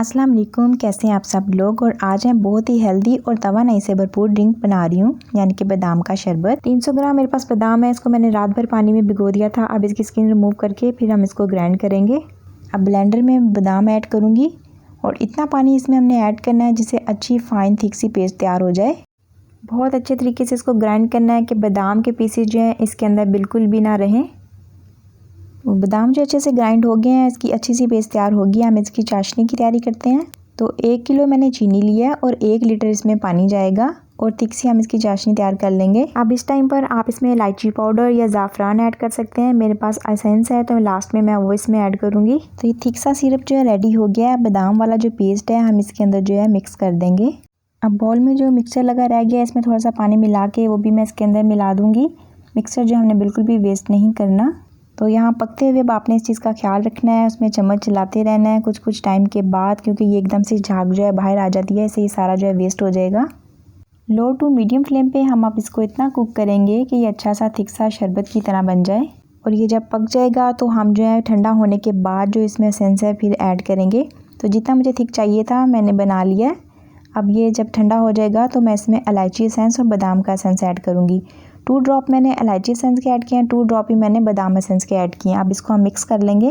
अस्सलाम वालेकुम, कैसे हैं आप सब लोग। और आज मैं बहुत ही हेल्दी और तवानाई से भरपूर ड्रिंक बना रही हूँ, यानी कि बादाम का शरबत। 300 ग्राम मेरे पास बादाम है, इसको मैंने रात भर पानी में भिगो दिया था। अब इसकी स्किन रिमूव करके फिर हम इसको ग्राइंड करेंगे। अब ब्लेंडर में बादाम ऐड करूँगी और इतना पानी इसमें हमने ऐड करना है जिससे अच्छी फाइन थिक सी पेस्ट तैयार हो जाए। बहुत अच्छे तरीके से इसको ग्राइंड करना है कि बादाम के पीसेज जो हैं इसके अंदर बिल्कुल भी ना रहें। बादाम जो अच्छे से ग्राइंड हो गए हैं, इसकी अच्छी सी पेस्ट तैयार होगी। हम इसकी चाशनी की तैयारी करते हैं। तो 1 किलो मैंने चीनी लिया है और 1 लीटर इसमें पानी जाएगा और थिक सी हम इसकी चाशनी तैयार कर लेंगे। अब इस टाइम पर आप इसमें इलायची पाउडर या ज़ाफ़रान ऐड कर सकते हैं। मेरे पास एसेंस है तो लास्ट में मैं वो इसमें ऐड करूँगी। तो ये थिक सा सिरप जो है रेडी हो गया है। बादाम वाला जो पेस्ट है हम इसके अंदर जो है मिक्स कर देंगे। अब बाउल में जो मिक्सचर लगा रह गया है इसमें थोड़ा सा पानी मिला के वो भी मैं इसके अंदर मिला दूँगी। मिक्सचर जो हमने बिल्कुल भी वेस्ट नहीं करना। तो यहाँ पकते हुए अब आपने इस चीज़ का ख्याल रखना है, उसमें चम्मच चलाते रहना है कुछ टाइम के बाद, क्योंकि ये एकदम से झाग जो है बाहर आ जाती है, इससे ये सारा जो है वेस्ट हो जाएगा। लो टू मीडियम फ्लेम पे हम अब इसको इतना कुक करेंगे कि ये अच्छा सा थिक सा शरबत की तरह बन जाए। और ये जब पक जाएगा तो हम जो है ठंडा होने के बाद जो इसमें एसेंस है फिर ऐड करेंगे। तो जितना मुझे थिक चाहिए था मैंने बना लिया है। अब ये जब ठंडा हो जाएगा तो मैं इसमें इलायची एसेंस और बादाम का एसेंस ऐड करूँगी। 2 ड्रॉप मैंने इलायची एसेंस के ऐड किए हैं, 2 ड्रॉप ही मैंने बादाम एसेंस के ऐड किए हैं। अब इसको हम मिक्स कर लेंगे।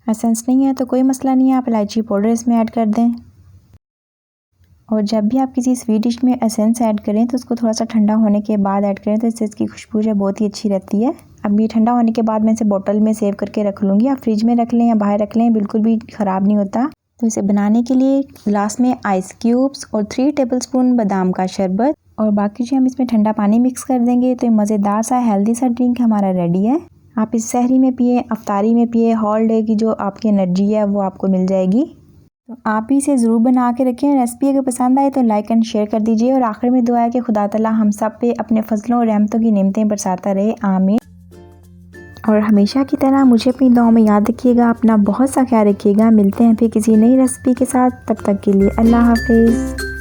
एसेंस नहीं है तो कोई मसला नहीं है, आप इलायची पाउडर इसमें ऐड कर दें। और जब भी आप किसी स्वीट डिश में एसेंस ऐड करें तो उसको थोड़ा सा ठंडा होने के बाद ऐड करें, तो इससे इसकी खुशबू जो बहुत ही अच्छी रहती है। अब ये ठंडा होने के बाद मैं इसे बोतल में सेव करके रख लूँगी। आप फ्रिज में रख लें या बाहर रख लें, बिल्कुल भी ख़राब नहीं होता। तो इसे बनाने के लिए ग्लास में आइस क्यूब्स और 3 टेबलस्पून बादाम का शरबत और बाकी जो हम इसमें ठंडा पानी मिक्स कर देंगे। तो ये मज़ेदार सा हेल्दी सा ड्रिंक हमारा रेडी है। आप इस सहरी में पिए, अफ्तारी में पिए, हॉल डे की जो आपकी एनर्जी है वो आपको मिल जाएगी। तो आप भी इसे ज़रूर बना के रखें। रेसिपी अगर पसंद आए तो लाइक एंड शेयर कर दीजिए। और आखिर में दुआ है कि खुदा ताला हम सब पे अपने फजलों और रहमतों की नेमतें बरसाता रहे, आमीन। और हमेशा की तरह मुझे अपनी दुआ में याद रखिएगा। अपना बहुत सा ख्याल रखिएगा। मिलते हैं फिर किसी नई रेसिपी के साथ, तब तक के लिए अल्लाह हाफिज़।